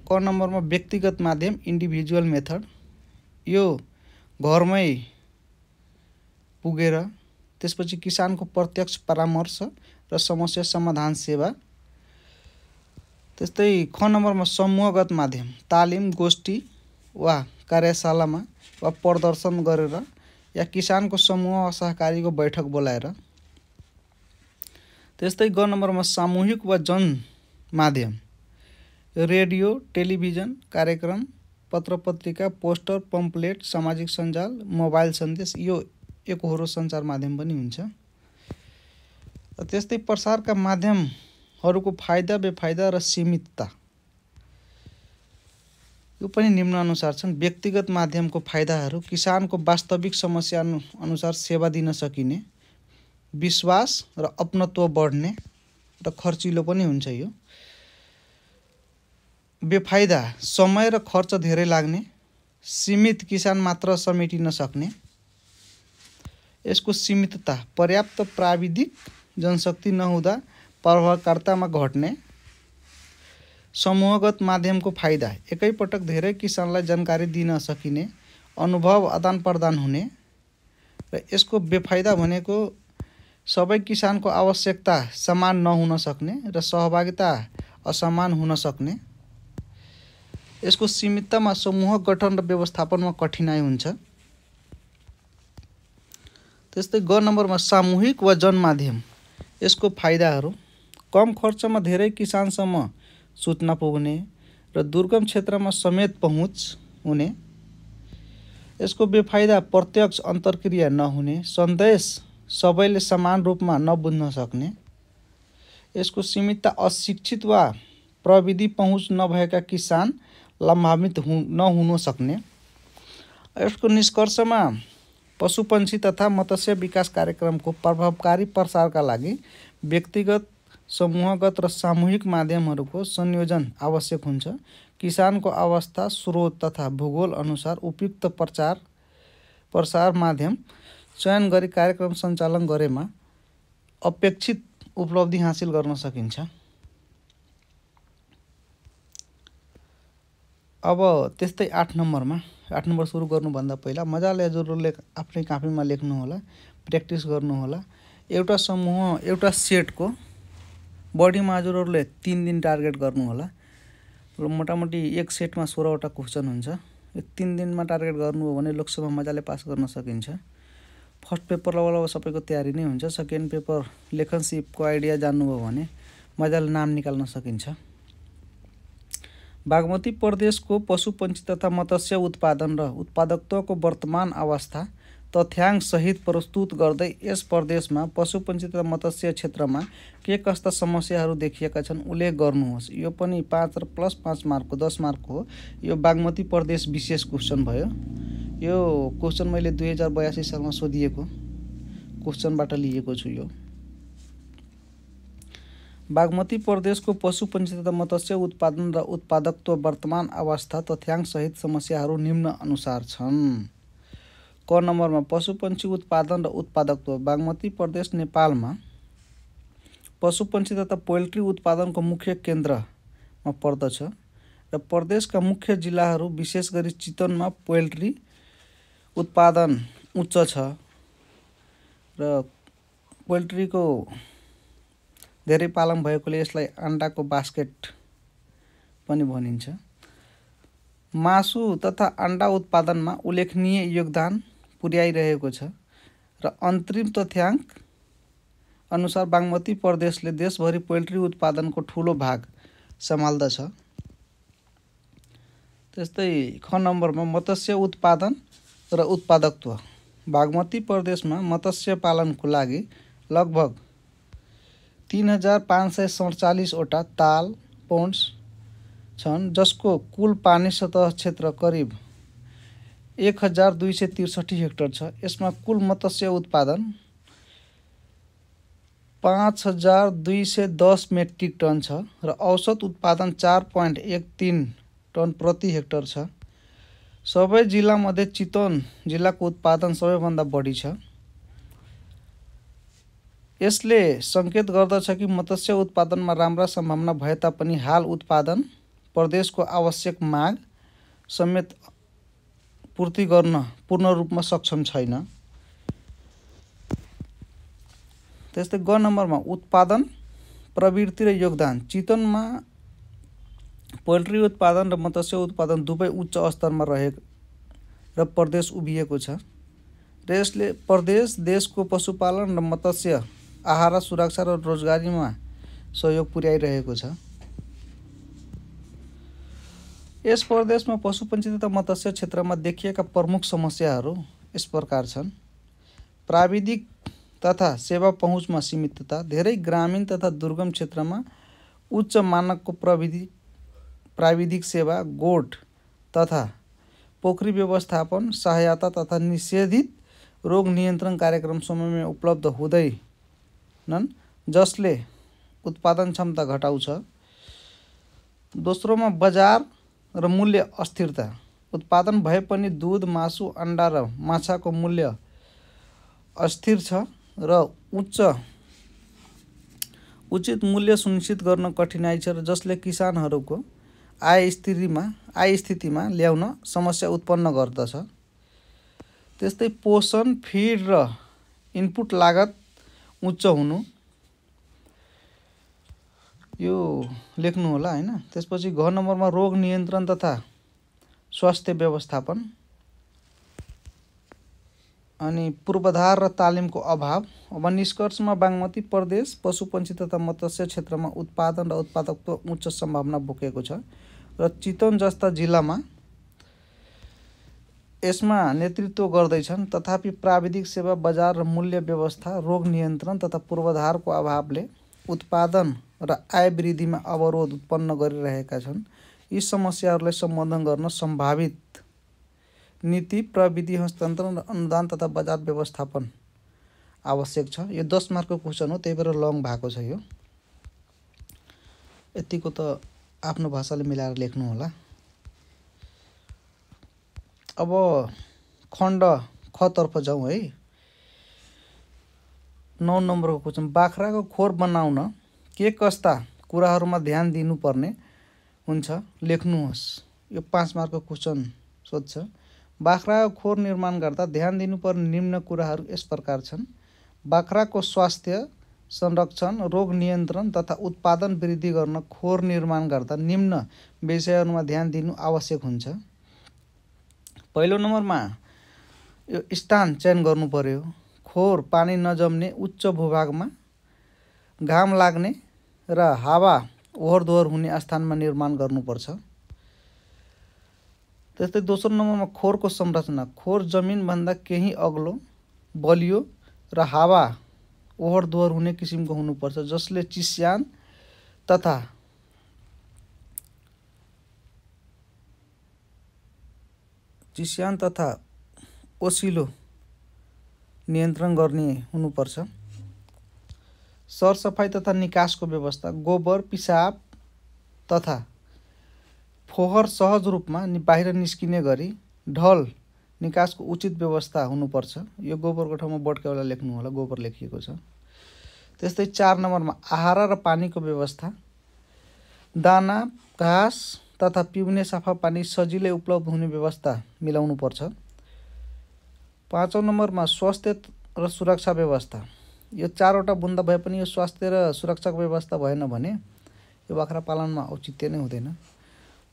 क नम्बरमा व्यक्तिगत माध्यम, इन्डिभिजुअल मेथड। यो घरमै पुगेर त्यसपछि किसानको प्रत्यक्ष परामर्श र समस्या समाधान सेवा। त्यस्तै ख नम्बरमा समूहगत माध्यम, तालिम, गोष्ठी वा कार्यशालामा वा प्रदर्शन गरेर या किसानको समूह वा सहकारीको बैठक बोलाएर। त्यस्तै ग नम्बरमा सामूहिक वा जन माध्यम, रेडियो, टेलिभिजन कार्यक्रम, पत्र पत्रिका, पोस्टर, पम्पलेट, सामाजिक सञ्जाल, मोबाइल सन्देश। यो एकहोरो सञ्चार माध्यम पनि हुन्छ। त्यस्तै प्रसारका माध्यमहरूको फाइदा, बेफाइदा र सीमितता यो पनि निम्न अनुसार छन्। व्यक्तिगत माध्यमको फाइदाहरू किसानको वास्तविक समस्या अनुसार सेवा दिन सकिने, विश्वास र अपनत्व बढ्ने र खर्चिलो पनि हुन्छ। यो बेफाइदा समय र खर्च धेरै लाग्ने, सीमित किसान मात्र समेटिन सक्ने। यसको सीमितता पर्याप्त प्राविधिक जनशक्ति नहुँदा प्रभावकारितामा घट्ने। समूहगत माध्यमको फाइदा एकैपटक धेरै किसानलाई जानकारी दिन सकिने, अनुभव आदान प्रदान हुने। र यसको बेफाइदा भनेको सबै किसानको आवश्यकता समान नहुन सक्ने र सहभागिता असमान हुन सक्ने। यसको सीमिततामा समूह गठन र व्यवस्थापनमा कठिनाइ हुन्छ। त्यस्तै ग नम्बरमा सामूहिक वा जनमाध्यम। यसको फाइदाहरू कम खर्चमा धेरै किसानसम्म सूचना पुग्ने र दुर्गम क्षेत्रमा समेत पहुँच हुने। यसको बेफाइदा प्रत्यक्ष अन्तर्क्रिया नहुने, सन्देश सबैले समान रूपमा नबुझ्न सक्ने। यसको सीमितता अशिक्षित वा प्रविधि पहुँच नभएका किसान लाभान्वित नहुन सक्ने। यसको निष्कर्षमा पशुपन्छी तथा मत्स्य विकास कार्यक्रमको प्रभावकारी प्रसारका लागि व्यक्तिगत, समूहगत र सामूहिक माध्यमहरूको संयोजन आवश्यक हुन्छ। किसानको अवस्था, स्रोत तथा भूगोल अनुसार उपयुक्त प्रसार माध्यम चयन गरी कार्यक्रम सञ्चालन गरेमा अपेक्षित उपलब्धि हासिल गर्न सकिन्छ। अब त्यस्तै 8 नम्बर सुरु गर्नुभन्दा पहिला मजाले हजुरहरूले आफ्नै कापीमा लेख्नुहोला, प्र्याक्टिस गर्नुहोला। एउटा समूह, एउटा सेटको बढीमा हजुरहरूले 3 दिन टार्गेट गर्नुहोला। मोटामोटी एक सेटमा 16वटा क्वेसन हुन्छ। यो 3 दिनमा टार्गेट गर्नुभयो भने लोकसभा मजाले पास गर्न सकिन्छ। फर्स्ट पेपर सबैको तयारी नै हुन्छ। सेकेन्ड पेपर लेखन सिपको आइडिया जान्नुभयो भने मजाले नाम निकाल्न सकिन्छ। बागमती प्रदेशको पशुपन्छी तथा मत्स्य उत्पादन र उत्पादकत्वको वर्तमान अवस्था तथ्याङ्क सहित प्रस्तुत गर्दै यस प्रदेशमा पशुपन्छी तथा मत्स्य क्षेत्रमा के कस्ता समस्याहरू देखिएका छन् उल्लेख गर्नुहोस्। यो पनि 5 र +5 मार्कको 10 मार्कको हो। यो बागमती प्रदेश विशेष क्वेसन भयो। यो क्वेसन मैले 2082 सालमा सोधिएको क्वेसनबाट लिएको छु। यो बागमती प्रदेशको पशुपन्छी तथा मत्स्य उत्पादन र उत्पादकत्व वर्तमान अवस्था तथ्याङ्क सहित समस्याहरू निम्न अनुसार छन्। क नम्बरमा पशुपन्छी उत्पादन र उत्पादकत्व। बागमती प्रदेश नेपालमा पशुपन्छी तथा पोल्ट्री उत्पादनको मुख्य केन्द्रमा पर्दछ र प्रदेशका मुख्य जिल्लाहरू विशेष गरी चितवनमा पोल्ट्री उत्पादन उच्च छ र पोल्ट्रीको धेरै पालन भएकोले यसलाई अन्डाको बास्केट पनि भनिन्छ। मासु तथा अन्डा उत्पादनमा उल्लेखनीय योगदान पुर्याइरहेको छ र अन्तरिम तथ्याङ्क अनुसार बागमती प्रदेशले देशभरि पोल्ट्री उत्पादनको ठुलो भाग सम्हाल्दछ। त्यस्तै ख नम्बरमा मत्स्य उत्पादन र उत्पादकत्व। बागमती प्रदेशमा मत्स्य पालनको लागि लगभग 3547 वटा ताल पोन्ड्स छन्, जसको कुल पानी सतह क्षेत्र करिब 1263 हेक्टर छ। यसमा कुल मत्स्य उत्पादन 5210 मेट्रिक टन छ र औसत उत्पादन 4.13 टन प्रति हेक्टर छ। सबै जिल्लामध्ये चितवन जिल्लाको उत्पादन सबैभन्दा बढी छ। यसले सङ्केत गर्दछ कि मत्स्य उत्पादनमा राम्रा सम्भावना भए तापनि हाल उत्पादन प्रदेशको आवश्यक माग समेत पूर्ति गर्न पूर्ण रूपमा सक्षम छैन। त्यस्तै ग नम्बरमा उत्पादन प्रवृत्ति र योगदान। चितवनमा पोल्ट्री उत्पादन र मत्स्य उत्पादन दुवै उच्च स्तरमा रहे र प्रदेश उभिएको छ र यसले प्रदेश देशको पशुपालन र मत्स्य आहार सुरक्षा र रोजगारीमा सहयोग पुर्याइरहेको छ। यस प्रदेशमा पशुपन्छी तथा मत्स्य क्षेत्रमा देखिएका प्रमुख समस्याहरू यस प्रकार छन्। प्राविधिक तथा सेवा पहुँचमा सीमितता। धेरै ग्रामीण तथा दुर्गम क्षेत्रमा उच्च मानकको प्राविधिक सेवा, गोठ तथा पोखरी व्यवस्थापन सहायता तथा निषेधित रोग नियन्त्रण कार्यक्रम समयमा उपलब्ध हुँदैनन्, जसले उत्पादन क्षमता घटाउँछ। दोस्रोमा बजार र मूल्य अस्थिरता। उत्पादन भए पनि दूध, मासु, अन्डा र माछाको मूल्य अस्थिर छ र उचित मूल्य सुनिश्चित गर्न कठिनाइ छ, जसले किसानहरूको आय स्थितिमा ल्याउन समस्या उत्पन्न गर्दछ। त्यस्तै पोषण, फिड र इनपुट लागत उच्च हुनु, यो लेख्नु होला हैन। त्यसपछि घ नम्बरमा रोग नियन्त्रण तथा स्वास्थ्य व्यवस्थापन अनि पूर्वाधार र तालिमको अभाव। अब निष्कर्षमा बागमती प्रदेश पशुपन्छी तथा मत्स्य क्षेत्रमा उत्पादन र उत्पादकत्व उच्च सम्भावना बोकेको छ र चितवन जस्ता जिल्लामा यसमा नेतृत्व गर्दैछन्। तथापि प्राविधिक सेवा, बजार र मूल्य व्यवस्था, रोग नियन्त्रण तथा पूर्वाधारको अभावले उत्पादन र आय वृद्धिमा अवरोध उत्पन्न गरिरहेका छन्। यी समस्याहरूलाई सम्बोधन गर्न सम्भावित नीति, प्रविधि हस्तान्तरण, अनुदान तथा बजार व्यवस्थापन आवश्यक छ। यो 10 मार्कको क्वेसन हो, त्यही भएर लङ भएको छ यो। यतिको त आफ्नो भाषाले मिलाएर लेख्नु होला। अब खण्ड ख तर्फ जाउँ है। 9 नम्बरको क्वेसन, बाख्राको खोर बनाउन के कस्ता कुराहरूमा ध्यान दिनुपर्ने हुन्छ लेख्नुहोस्। यो 5 मार्कको क्वेसन सोध्छ। बाख्राको खोर निर्माण गर्दा ध्यान दिनुपर्ने निम्न कुराहरू यस प्रकार छन्। बाख्राको स्वास्थ्य संरक्षण, रोग नियन्त्रण तथा उत्पादन वृद्धि गर्न खोर निर्माण गर्दा निम्न विषयहरूमा ध्यान दिनु आवश्यक हुन्छ। पहिलो नम्बरमा यो स्थान चयन गर्नु पर्यो। खोर पानी नजम्ने, उच्च भूभागमा, घाम लाग्ने र हावा ओहोरदोहोर हुने स्थानमा निर्माण गर्नुपर्छ। त्यस्तै दोस्रो नम्बरमा खोरको संरचना। खोर जमिनभन्दा केही अग्लो, बलियो र हावा ओहोरदोहोर हुने किसिमको हुनुपर्छ, जसले चिस्यान तथा ओसिलो नियन्त्रण गर्ने हुनुपर्छ। सरसफाइ तथा निकासको व्यवस्था। गोबर, पिसाब तथा फोहोर सहज रूपमा बाहिर निस्किने गरी ढल निकासको उचित व्यवस्था हुनुपर्छ। यो गोबरको ठाउँमा बट्केवाला लेख्नु होला, गोबर लेखिएको छ। त्यस्तै 4 नम्बरमा आहार र पानीको व्यवस्था। दाना, घाँस तथा पिउने सफा पानी सजिलै उपलब्ध हुने व्यवस्था मिलाउनुपर्छ। 5औं नम्बरमा स्वास्थ्य र सुरक्षा व्यवस्था। यो 4वटा बुन्दा भए पनि यो स्वास्थ्य र सुरक्षाको व्यवस्था भएन भने यो बाख्रा पालनमा औचित्य नै हुँदैन।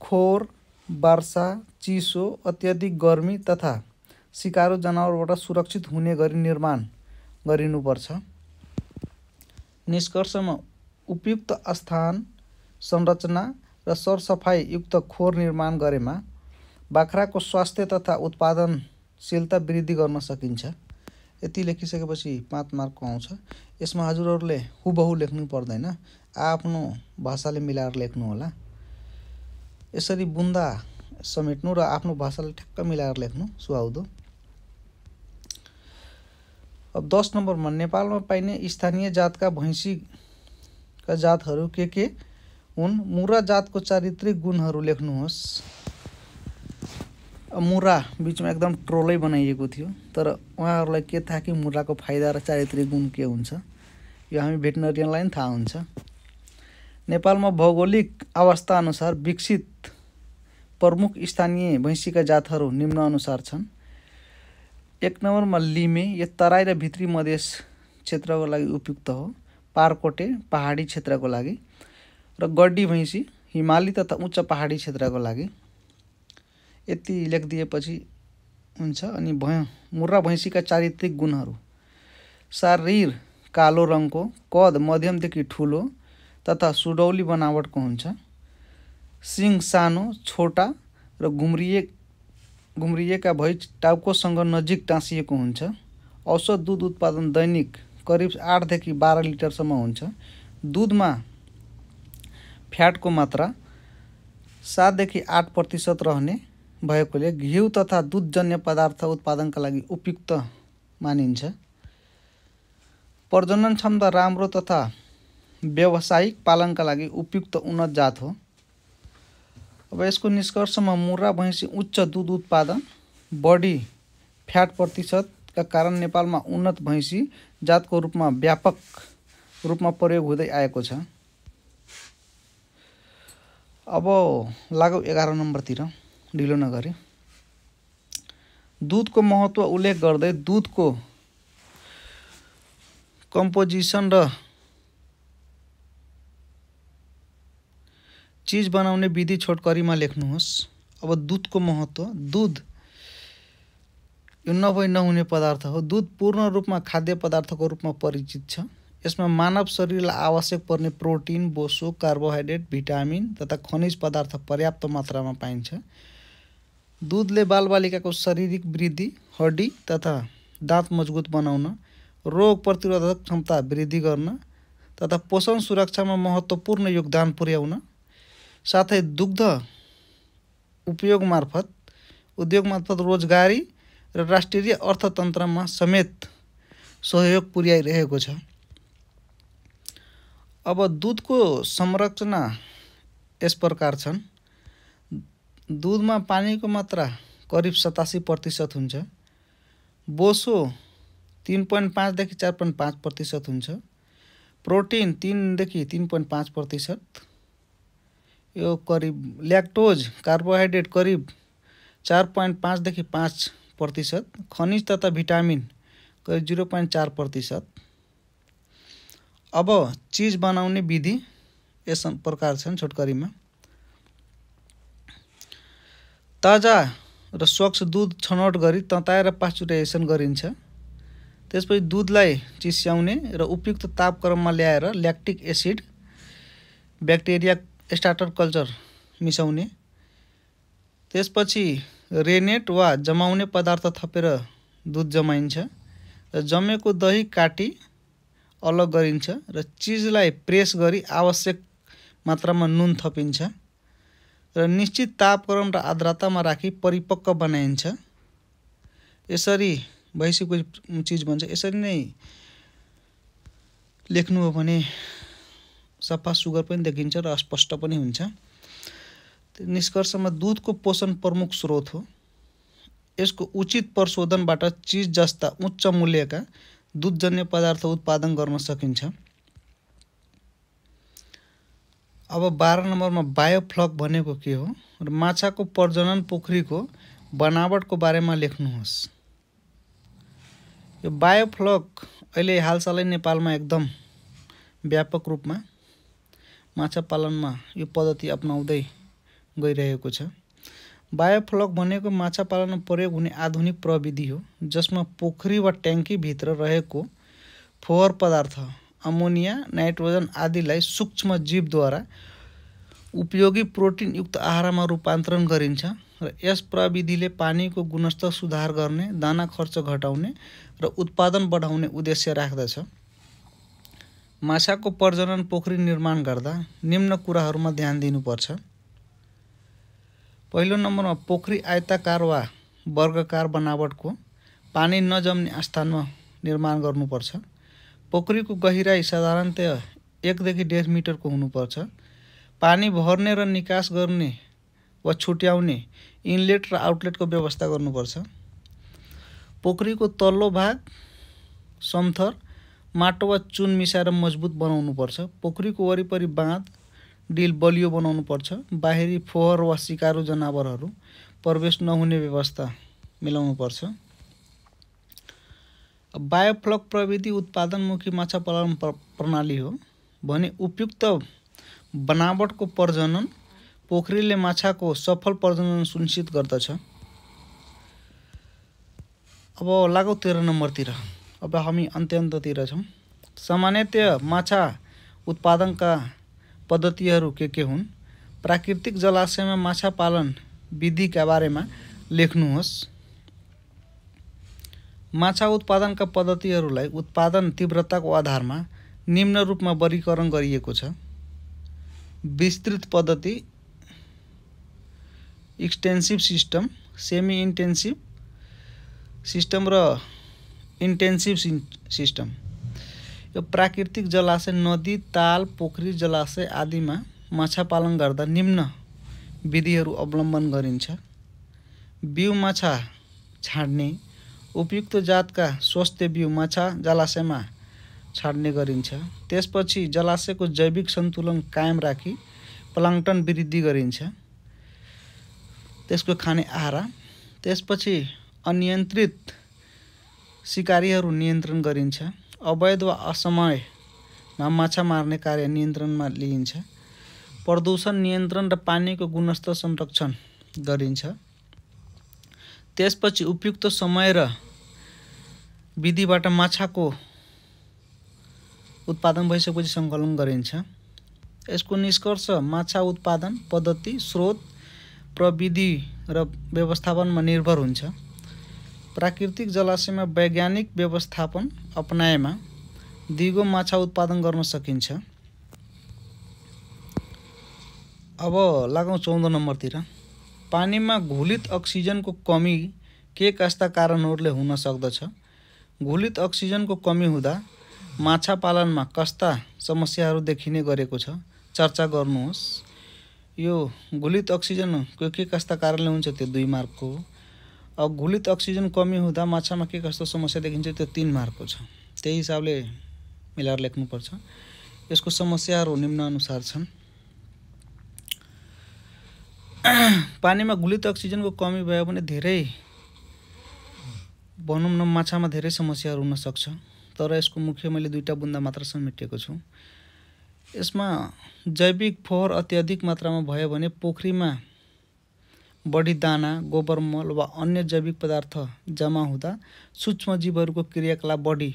खोर, वर्षा, चिसो, अत्यधिक गर्मी तथा सिकारु जनावरबाट सुरक्षित हुने गरी निर्माण गरिनुपर्छ। निष्कर्षमा उपयुक्त स्थान, संरचना र सरसफाइ युक्त खोर निर्माण गरेमा बाख्राको स्वास्थ्य तथा उत्पादनशीलता वृद्धि गर्न सकिन्छ। यति लेखिसकेपछि 5 मार्कको आउँछ। यसमा हजुरहरूले हुबहु लेख्नु पर्दैन, आफ्नो भाषाले मिलाएर लेख्नु होला। यसरी बुन्दा समेट्नु र आफ्नो भाषाले ठ्याक्क मिलाएर लेख्नु सुहाउँदो। अब 10 नम्बरमा नेपालमा पाइने स्थानीय जातका भैँसीका जातहरू के हुन्? मुरा जातको चारित्रिक गुणहरू लेख्नुहोस्। मुरा बिचमा एकदम ट्रोलै बनाइएको थियो, तर उहाँहरूलाई के थाहा कि मुराको फाइदा र चारित्रिक गुण के हुन्छ? यो हामी भेटनरियनलाई पनि थाहा हुन्छ। नेपालमा भौगोलिक अवस्था अनुसार विकसित प्रमुख स्थानीय भैँसीका जातहरू निम्न अनुसार छन्। 1 नम्बरमा लिमे, यो तराई र भित्री मधेस क्षेत्रको लागि उपयुक्त हो। पारकोटे पहाडी क्षेत्रको लागि, र गड्डी भैँसी हिमाली तथा उच्च पहाडी क्षेत्रको लागि। यति लेखिदिएपछि हुन्छ। अनि मुर्रा भैँसीका चारित्रिक गुणहरू। शरीर कालो रङको, कद मध्यमदेखि ठुलो तथा सुडौली बनावटको हुन्छ। सिङ सानो, छोटा र घुम्रिएका भई टाउकोसँग नजिक टाँसिएको हुन्छ। औसत दुध उत्पादन दैनिक करिब 8 देखि 12 लिटरसम्म हुन्छ। दुधमा फ्याटको मात्रा 7 देखि 8% रहने भएकोले घिउ तथा दुधजन्य पदार्थ उत्पादनका लागि उपयुक्त मानिन्छ। प्रजनन क्षमता राम्रो तथा व्यावसायिक पालनका लागि उपयुक्त उन्नत जात हो। अब यसको निष्कर्षमा मुर्रा भैँसी उच्च दुध उत्पादन, बढी फ्याट प्रतिशतका कारण नेपालमा उन्नत भैँसी जातको रूपमा व्यापक रूपमा प्रयोग हुँदै आएको छ। अब लागौ 11 नम्बरतिर, ढिलो नगरी। दुधको महत्त्व उल्लेख गर्दै दुधको कम्पोजिसन र चीज बनाउने विधि छोटकरीमा लेख्नुहोस्। अब दुधको महत्त्व। दुध यो नभई नहुने पदार्थ हो। दुध पूर्ण रूपमा खाद्य पदार्थको रूपमा परिचित छ। यसमा मानव शरीरलाई आवश्यक पर्ने प्रोटिन, बोसो, कार्बोहाइड्रेट, भिटामिन तथा खनिज पदार्थ पर्याप्त मात्रामा पाइन्छ। दुधले बालबालिकाको शारीरिक वृद्धि, हड्डी तथा दाँत मजबुत बनाउन, रोग प्रतिरोधक क्षमता वृद्धि गर्न तथा पोषण सुरक्षामा महत्त्वपूर्ण योगदान पुर्याउन, साथै दुग्ध उपयोग मार्फत उद्योग मार्फत रोजगारी र राष्ट्रिय अर्थतन्त्रमा समेत सहयोग पुर्याइरहेको छ। अब दूधको संरचना यस प्रकार छन्। दूधमा पानीको मात्रा करिब 87% हुन्छ। बोसो 3.5 देखि 4.5% हुन्छ। प्रोटिन 3 देखि 3.5%। यो करिब ल्याक्टोज कार्बोहाइड्रेट करिब 4.5 देखि 5%। खनिज तथा भिटामिन करिब 0.4%। अब चीज बनाउने विधि यस प्रकार छन् छोटकरीमा। ताजा र स्वच्छ दूध छनौट गरी तताएर पास्चुराइजेसन गरिन्छ। त्यसपछि दूधलाई चिस्याउने र उपयुक्त तापक्रममा ल्याएर lactic acid bacteria starter culture मिसाउने। त्यसपछि रेनेट वा जमाउने पदार्थ थपेर दूध जमाइन्छ र जमेको दही काटी अलग गरिन्छ र चिजलाई प्रेस गरी आवश्यक मात्रामा नुन थपिन्छ र निश्चित तापक्रम र आर्द्रतामा राखी परिपक्व बनाइन्छ। यसरी भइसकेको चिज भन्छ। यसरी नै लेख्नु हो भने सफा सुगर पनि देखिन्छ र स्पष्ट पनि हुन्छ। निष्कर्षमा दूधको पोषण प्रमुख स्रोत हो। यसको उचित प्रशोधनबाट चीज जस्ता उच्च मूल्यका दूधजन्य पदार्थ उत्पादन गर्न सकिन्छ। अब 12 नम्बरमा बायोफ्लक भनेको के हो र माछाको प्रजनन पोखरीको बनावटको बारेमा लेख्नुहोस्। यो बायोफ्लक अहिले हालसालै नेपालमा एकदम व्यापक रूपमा माछा पालनमा यो पद्धति अपनाउँदै गइरहेको छ। बायोफ्लक भनेको माछा पालनमा प्रयोग हुने आधुनिक प्रविधि हो जसमा पोखरी वा ट्याङ्की भित्र रहेको फोहोर पदार्थ अमोनिया, नाइट्रोजन आदिलाई सूक्ष्म जीवद्वारा उपयोगी प्रोटिन युक्त आहारमा रूपान्तरण गरिन्छ र यस प्रविधिले पानीको गुणस्तर सुधार गर्ने, दाना खर्च घटाउने र उत्पादन बढाउने उद्देश्य राख्दछ। माछाको प्रजनन पोखरी निर्माण गर्दा निम्न कुराहरूमा ध्यान दिनुपर्छ। पहिलो नम्बरमा पोखरी आयताकार वा वर्गाकार बनावटको पानी नजम्ने स्थानमा निर्माण गर्नुपर्छ। पोखरीको गहिराई साधारणतया 1 देखि 1.5 मिटरको हुनुपर्छ। पानी भर्ने र निकास गर्ने वा छुट्याउने इनलेट र आउटलेटको व्यवस्था गर्नुपर्छ। पोखरीको तल्लो भाग समथर माटो वा चुन मिसाएर मजबुत बनाउनुपर्छ। पोखरीको वरिपरि बाँध डिल बलियो बनाउनुपर्छ। बाहिरी फोहोर वा शिकारु जनावरहरू प्रवेश नहुने व्यवस्था मिलाउनुपर्छ। बायोफ्लक प्रविधि उत्पादनमुखी माछा पालन प्रणाली हो भने उपयुक्त बनावटको प्रजनन पोखरीले माछाको सफल प्रजनन सुनिश्चित गर्दछ। अब लागौ 13 नम्बरतिर। अब हामी अन्त्यतिर छौँ। सामान्यतया माछा उत्पादनका पद्धतिहरू के हुन्? प्राकृतिक जलाशयमा माछा पालन विधिका बारेमा लेख्नुहोस्। माछा उत्पादनका पद्धतिहरूलाई उत्पादन तीव्रताको आधारमा निम्न रूपमा वर्गीकरण गरिएको छ। विस्तृत पद्धति, extensive system, semi intensive system र इन्टेन्सिभ सिस्टम। यो प्राकृतिक जलाशय, नदी, ताल, पोखरी, जलाशय आदिमा माछा पालन गर्दा निम्न विधिहरू अवलम्बन गरिन्छ। बिउ माछा छाड्ने, उपयुक्त जातका स्वस्थ बिउ माछा जलाशयमा छाड्ने गरिन्छ। त्यसपछि जलाशयको जैविक सन्तुलन कायम राखी प्लाङ्टन वृद्धि गरिन्छ, त्यसको खाने आहारा। त्यसपछि अनियन्त्रित शिकारीहरू नियन्त्रण गरिन्छ। अवैध वा असमयमा माछा मार्ने कार्य नियन्त्रणमा लिइन्छ। प्रदूषण नियन्त्रण र पानीको गुणस्तर संरक्षण गरिन्छ। त्यसपछि उपयुक्त समय र विधिबाट माछाको उत्पादन भइसकेपछि सङ्कलन गरिन्छ। यसको निष्कर्ष माछा उत्पादन पद्धति, स्रोत, प्रविधि र व्यवस्थापनमा निर्भर हुन्छ। प्राकृतिक जलाशयमा वैज्ञानिक व्यवस्थापन अपनाएमा दिगो माछा उत्पादन गर्न सकिन्छ। अब लागौँ 14 नम्बरतिर। पानीमा घुलित अक्सिजनको कमी के कस्ता कारणहरूले हुन सक्दछ? घुलित अक्सिजनको कमी हुँदा माछा पालनमा कस्ता समस्याहरू देखिने गरेको छ? चर्चा गर्नुहोस्। यो घुलित अक्सिजनको के कस्ता कारणले हुन्छ त्यो 2 मार्कको हो। अब घुलित अक्सिजन कमी हुँदा माछामा के कस्तो समस्या देखिन्छ त्यो 3 मार्कको छ। त्यही हिसाबले मिलाएर लेख्नुपर्छ। यसको समस्याहरू निम्नानुसार छन्। पानीमा घुलित अक्सिजनको कमी भयो भने धेरै भनौँ न माछामा धेरै समस्याहरू हुन सक्छ। तर यसको मुख्य मैले 2टा बुन्दा मात्र समेटेको छु। यसमा जैविक फोहोर अत्याधिक मात्रामा भयो भने पोखरीमा बढी दाना, गोबर मल वा अन्य जैविक पदार्थ जमा हुँदा सूक्ष्म जीवहरूको क्रियाकलाप बढी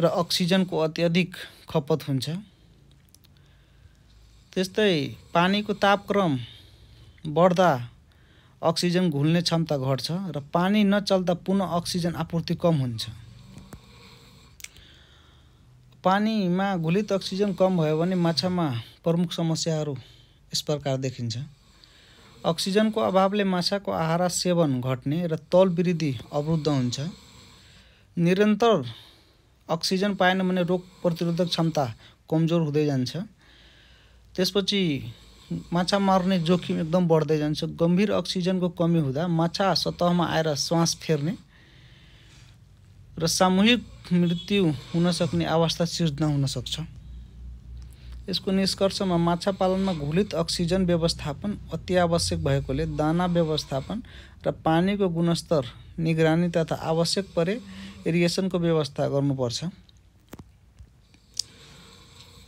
र अक्सिजनको अत्याधिक खपत हुन्छ। त्यस्तै पानीको तापक्रम बढ्दा अक्सिजन घुल्ने क्षमता घट्छ र पानी नचल्दा पुनः अक्सिजन आपूर्ति कम हुन्छ। पानीमा घुलित अक्सिजन कम भयो भने माछामा प्रमुख समस्याहरू यस प्रकार देखिन्छ। अक्सिजनको अभावले माछाको आहार सेवन घट्ने र तौल वृद्धि अवरुद्ध हुन्छ। निरन्तर अक्सिजन पाएन भने रोग प्रतिरोधक क्षमता कमजोर हुँदै जान्छ। त्यसपछि माछा मर्ने जोखिम एकदम बढ्दै जान्छ। गम्भीर अक्सिजनको कमी हुँदा माछा सतहमा आएर श्वास फेर्ने र सामूहिक मृत्यु हुन सक्ने अवस्था सिर्जना हुन सक्छ। यसको निष्कर्षमा माछा पालनमा घुलित अक्सिजन व्यवस्थापन अति आवश्यक भएकोले दाना व्यवस्थापन र पानीको गुणस्तर निगरानी तथा आवश्यक परे इरिगेसनको व्यवस्था गर्नुपर्छ।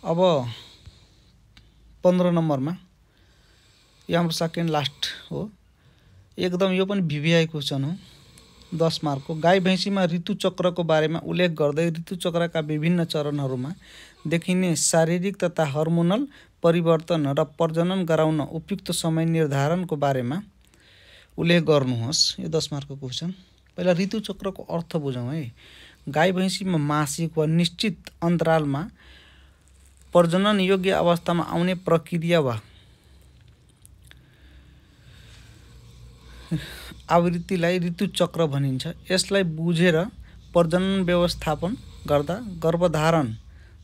अब 15 नम्बरमा यो हाम्रो सेकेन्ड लास्ट हो। एकदम यो पनि VVI क्वेसन हो। 10 मार्कको। गाई भैँसीमा ऋतु चक्रको बारेमा उल्लेख गर्दै ऋतु चक्रका विभिन्न चरणहरूमा देखिने शारीरिक तथा हर्मोनल परिवर्तन र प्रजनन गराउन उपयुक्त समय निर्धारणको बारेमा उल्लेख गर्नुहोस्। यो 10 मार्कको क्वेसन। पहिला ऋतु चक्रको अर्थ बुझौँ है। गाई भैँसीमा मासिक वा निश्चित अन्तरालमा प्रजनन योग्य अवस्थामा आउने प्रक्रिया वा आवृत्तिलाई ऋतु चक्र भनिन्छ। यसलाई बुझेर प्रजनन व्यवस्थापन गर्दा गर्भधारण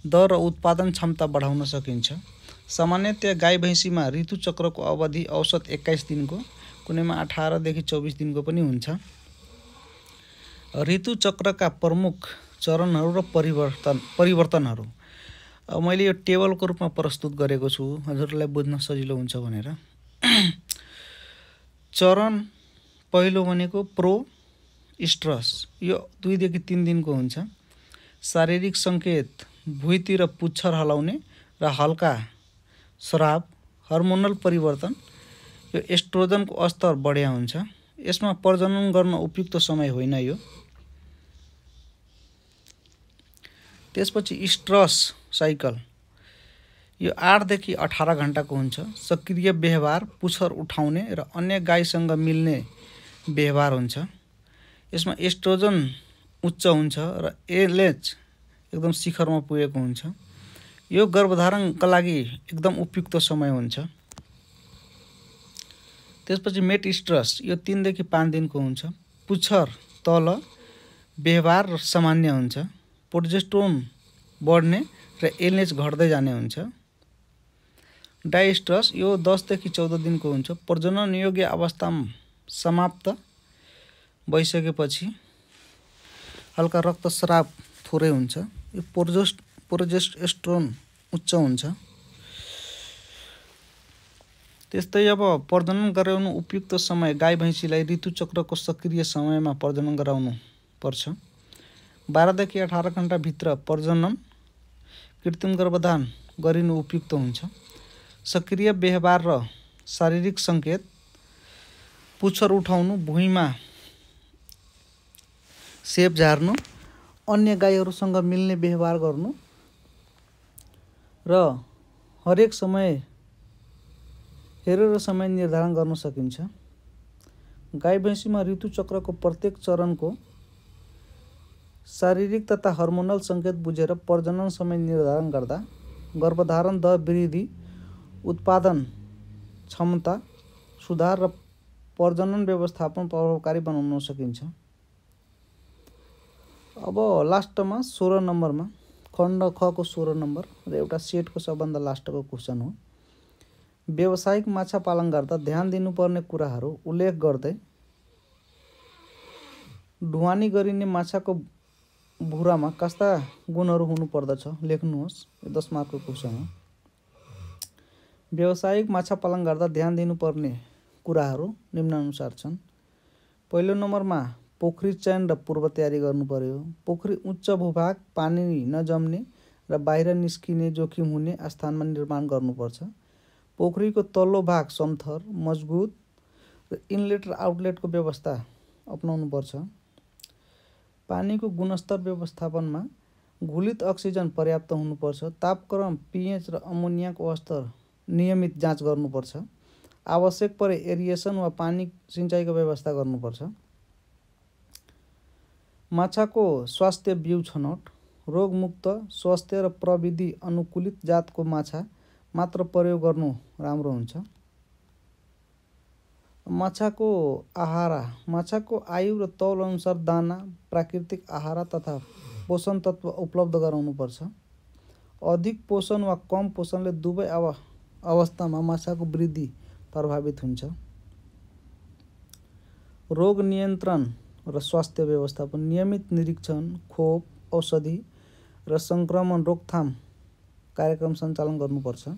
दर र उत्पादन क्षमता बढाउन सकिन्छ। सामान्यतया गाई भैँसीमा ऋतु चक्रको अवधि औसत 21 दिनको, कुनैमा 18 देखि 24 दिनको पनि हुन्छ। ऋतु चक्रका प्रमुख चरणहरू र परिवर्तनहरू अब मैले यो टेबलको रूपमा प्रस्तुत गरेको छु हजुरलाई बुझ्न सजिलो हुन्छ भनेर। चरण पहिलो भनेको प्रोइस्ट्रस। यो 2 देखि 3 दिनको हुन्छ। शारीरिक सङ्केत भुइँतिर पुच्छर हलाउने र हल्का स्राव। हर्मोनल परिवर्तन यो एस्ट्रोजनको स्तर बढ्या हुन्छ। यसमा प्रजनन गर्न उपयुक्त समय होइन यो। त्यसपछि स्ट्रस साइकल यो 8 देखि 18 घण्टाको हुन्छ। सक्रिय व्यवहार, पुच्छर उठाउने र अन्य गाईसँग मिल्ने व्यवहार हुन्छ। यसमा एस्ट्रोजन उच्च हुन्छ र एलएच एकदम शिखरमा पुगेको हुन्छ। यो गर्भधारणका लागि एकदम उपयुक्त समय हुन्छ। त्यसपछि मेटस्ट्रस यो 3 देखि 5 दिनको हुन्छ। पुच्छर तल, व्यवहार सामान्य हुन्छ। प्रोजेस्टेरोन बढ्ने र एलएच घट्दै जाने हुन्छ। डाइस्ट्रस यो 10 देखि 14 दिनको हुन्छ। प्रजनन योग्य अवस्था समाप्त भइसकेपछि हल्का रक्तस्राव थोरै हुन्छ। यो प्रोजेस्टेरोन उच्च हुन्छ। त्यस्तै अब प्रजनन गराउनु उपयुक्त समय गाई भैँसीलाई ऋतु चक्रको सक्रिय समयमा प्रजनन गराउनु पर्छ। 12 देखि 18 घण्टाभित्र प्रजनन कृत्रिम गर्भधान गरिनु उपयुक्त हुन्छ। सक्रिय व्यवहार र शारीरिक सङ्केत पुच्छर उठाउनु, भुइँमा सेप झार्नु, अन्य गाईहरूसँग मिल्ने व्यवहार गर्नु र हरेक समय हेरेर समय निर्धारण गर्न सकिन्छ। गाई भैँसीमा ऋतु चक्रको प्रत्येक चरणको शारीरिक तथा हर्मोनल सङ्केत बुझेर प्रजनन समय निर्धारण गर्दा गर्भधारण दर वृद्धि, उत्पादन क्षमता सुधार र प्रजनन व्यवस्थापन प्रभावकारी बनाउन सकिन्छ। अब लास्टमा 16 नम्बरमा खण्ड ख को 16 नम्बर र एउटा सेटको सबभन्दा लास्टको क्वेसन हो। व्यावसायिक माछा पालन गर्दा ध्यान दिनुपर्ने कुराहरू उल्लेख गर्दै ढुवानी गरिने माछाको भुरामा कस्ता गुणहरू हुनुपर्दछ लेख्नुहोस्। 10 मार्कको क्वेसन हो। व्यावसायिक माछा पालन गर्दा ध्यान दिनुपर्ने कुराहरू निम्नानुसार छन्। पहिलो नम्बरमा पोखरी चयन र पूर्व तयारी गर्नु पर्यो। पोखरी उच्च भूभाग, पानी नजम्ने र बाहिर निस्किने जोखिम हुने स्थानमा निर्माण गर्नुपर्छ। पोखरीको तल्लो भाग समथर, मजबुत र इनलेट र आउटलेटको व्यवस्था अपनाउनुपर्छ। पानीको गुणस्तर व्यवस्थापनमा घुलित अक्सिजन पर्याप्त हुनुपर्छ। तापक्रम, पीएच र अमोनियाको स्तर नियमित जाँच गर्नुपर्छ। आवश्यक परे एरिएसन वा पानी सिँचाइको व्यवस्था गर्नुपर्छ। माछाको स्वास्थ्य बिउ छनौट, रोगमुक्त, स्वास्थ्य र प्रविधि अनुकूलित जातको माछा मात्र प्रयोग गर्नु राम्रो हुन्छ। माछाको आहारा, माछाको आयु र तौल अनुसार दाना, प्राकृतिक आहारा तथा पोषण तत्त्व उपलब्ध गराउनुपर्छ। अधिक पोषण वा कम पोषणले दुवै अवस्थामा माछाको वृद्धि प्रभावित हुन्छ। रोग नियन्त्रण र स्वास्थ्य व्यवस्थापन, नियमित निरीक्षण, खोप, औषधि र सङ्क्रमण रोकथाम कार्यक्रम सञ्चालन गर्नुपर्छ।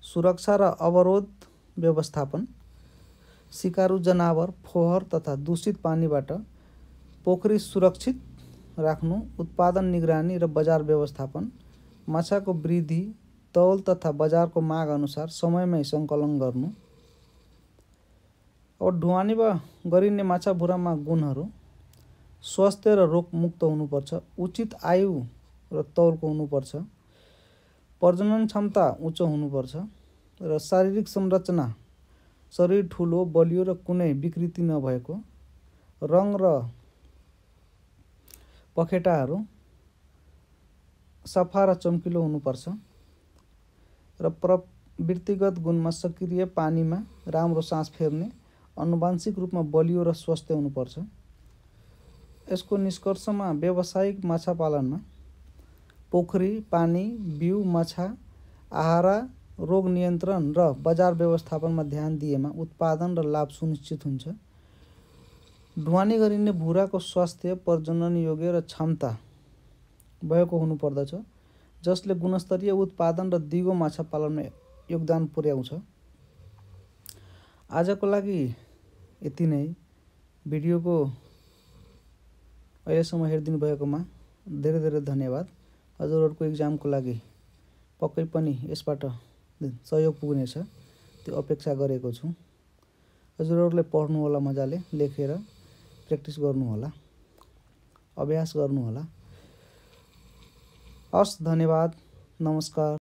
सुरक्षा र अवरोध व्यवस्थापन, शिकारु जनावर, फोहोर तथा दूषित पानीबाट पोखरी सुरक्षित राख्नु, उत्पादन निगरानी र बजार व्यवस्थापन, माछाको वृद्धि, तौल तथा बजारको माग अनुसार समयमै सङ्कलन गर्नु। अब ढुवानी गरिने माछा भुरामा गुणहरू, स्वास्थ्य र रोगमुक्त हुनुपर्छ, उचित आयु र तौलको हुनुपर्छ, प्रजनन क्षमता उच्च हुनुपर्छ र शारीरिक संरचना, शरीर ठुलो, बलियो र कुनै विकृति नभएको, रङ र पखेटाहरू सफा र चम्किलो हुनुपर्छ र प्रवृत्तिगत गुणमा सक्रिय, पानीमा राम्रो सास फेर्ने, आनुवंशिक रूपमा बलियो र स्वस्थ हुनुपर्छ। यसको निष्कर्षमा व्यावसायिक माछा पालनमा पोखरी, पानी, बिउ, माछा आहारा, रोग नियन्त्रण र बजार व्यवस्थापनमा ध्यान दिएमा उत्पादन र लाभ सुनिश्चित हुन्छ। ढुवानी गरिने भुराको स्वास्थ्य प्रजनन योग्य र क्षमता भएको हुनुपर्दछ, जसले गुणस्तरीय उत्पादन र दिगो माछा पालनमा योगदान पुर्याउँछ। आजको लागि यति नै। भिडियोको अहिलेसम्म हेरिदिनु भएकोमा धेरै धेरै धन्यवाद। हजुरहरूको इक्जामको लागि पक्कै पनि यसबाट सहयोग पुग्नेछ त्यो अपेक्षा गरेको छु। हजुरहरूले पढ्नु होला, मजाले लेखेर प्र्याक्टिस गर्नु होला, अभ्यास गर्नु होला। हस्, धन्यवाद, नमस्कार।